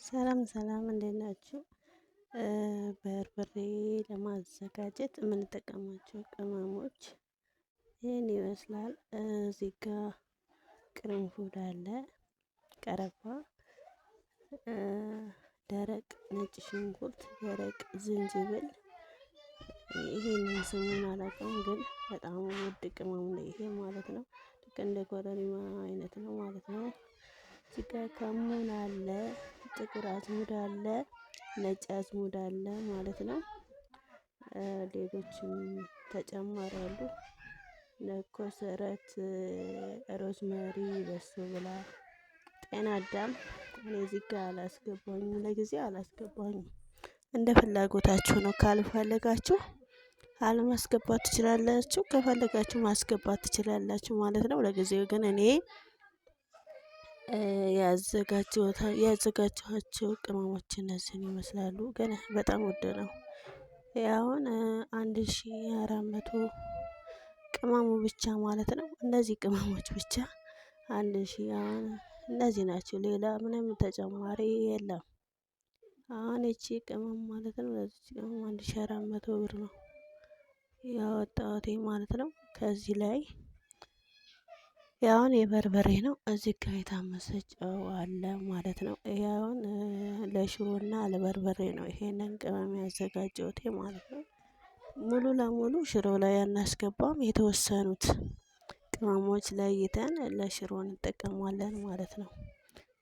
ሰላም ሰላም እንዴት ናችሁ? በርበሬ ለማዘጋጀት የምንጠቀማቸው ቅመሞች ይህን ይመስላል። እዚህ ጋ ቅርንፉድ አለ፣ ቀረፋ፣ ደረቅ ነጭ ሽንኩርት፣ ደረቅ ዝንጅብል። ይሄንን ስሙን አላውቀውም፣ ግን በጣም ውድ ቅመም ነው ይሄ ማለት ነው። ልክ እንደ ኮረሪማ አይነት ነው ማለት ነው። እዚህ ጋ ከሙን አለ፣ ጥቁር አዝሙድ አለ፣ ነጭ አዝሙድ አለ ማለት ነው። ሌሎችም ተጨማሪ አሉ። ኮሰረት፣ ሮዝመሪ፣ በሶ ብላ፣ ጤና አዳም። እኔ እዚህ ጋ አላስገባኝም፣ ለጊዜው አላስገባኝም። እንደ ፍላጎታችሁ ነው። ካልፈለጋችሁ አለማስገባት ትችላላችሁ፣ ከፈለጋችሁ ማስገባት ትችላላችሁ ማለት ነው። ለጊዜው ግን እኔ ያዘጋጀኋቸው ቅመሞች እነዚህን ይመስላሉ። ግን በጣም ውድ ነው። አሁን 1400 ቅመሙ ብቻ ማለት ነው። እነዚህ ቅመሞች ብቻ 1000። አሁን እነዚህ ናቸው፣ ሌላ ምንም ተጨማሪ የለም። አሁን እቺ ቅመም ማለት ነው፣ ለዚህ ቅመም 1400 ብር ነው ያወጣሁት ማለት ነው። ከዚህ ላይ ያውን የበርበሬ ነው። እዚህ ጋር የታመሰ ጨው አለ ማለት ነው። ያውን ለሽሮና ለበርበሬ ነው ይሄንን ቅመም ያዘጋጀሁት ማለት ነው። ሙሉ ለሙሉ ሽሮ ላይ አናስገባም። የተወሰኑት ቅመሞች ለይተን ለሽሮ እንጠቀማለን ማለት ነው።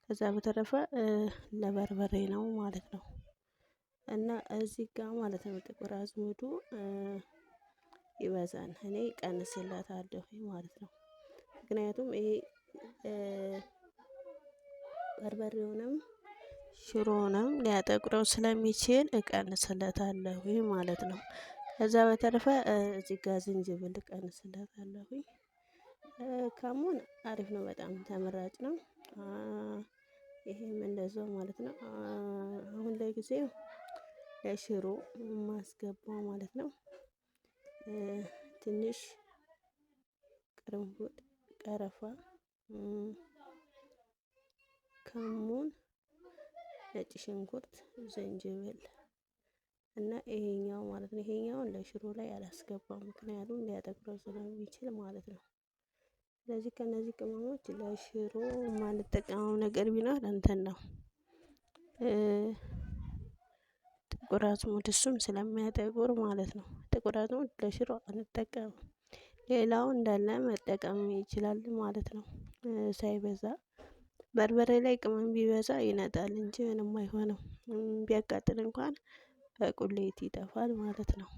ከዛ በተረፈ ለበርበሬ ነው ማለት ነው። እና እዚህ ጋር ማለት ነው ጥቁር አዝሙዱ ይበዛል፣ እኔ ቀንስላታለሁ ማለት ነው። ምክንያቱም ይሄ በርበሬውንም ሽሮውንም ሊያጠቁረው ስለሚችል እቀንስለታለሁ ማለት ነው። ከዛ በተረፈ እዚህ ጋር ዝንጅብል እቀንስለታለሁ። ከሙን አሪፍ ነው፣ በጣም ተመራጭ ነው። ይሄም እንደዛው ማለት ነው። አሁን ለጊዜው ለሽሮ ማስገባው ማለት ነው። ትንሽ ቅርንፉድ፣ ቀረፋ፣ ከሙን፣ ነጭ ሽንኩርት፣ ዝንጅብል እና ይሄኛው ማለት ነው። ይሄኛውን ለሽሮ ላይ አላስገባም፣ ምክንያቱም ሊያጠቁረው ስለሚችል ማለት ነው። ስለዚህ ከነዚህ ቅመሞች ለሽሮ የማንጠቀመው ነገር ቢኖር እንትን ነው፣ ጥቁር አዝሙድ። እሱም ስለሚያጠቁር ማለት ነው። ጥቁር አዝሙድ ለሽሮ አንጠቀምም። ሌላው እንዳለ መጠቀም ይችላል ማለት ነው፣ ሳይበዛ። በርበሬ ላይ ቅመም ቢበዛ ይነጣል እንጂ ምንም አይሆንም። ቢያቃጥል እንኳን በቁሌት ይጠፋል ማለት ነው።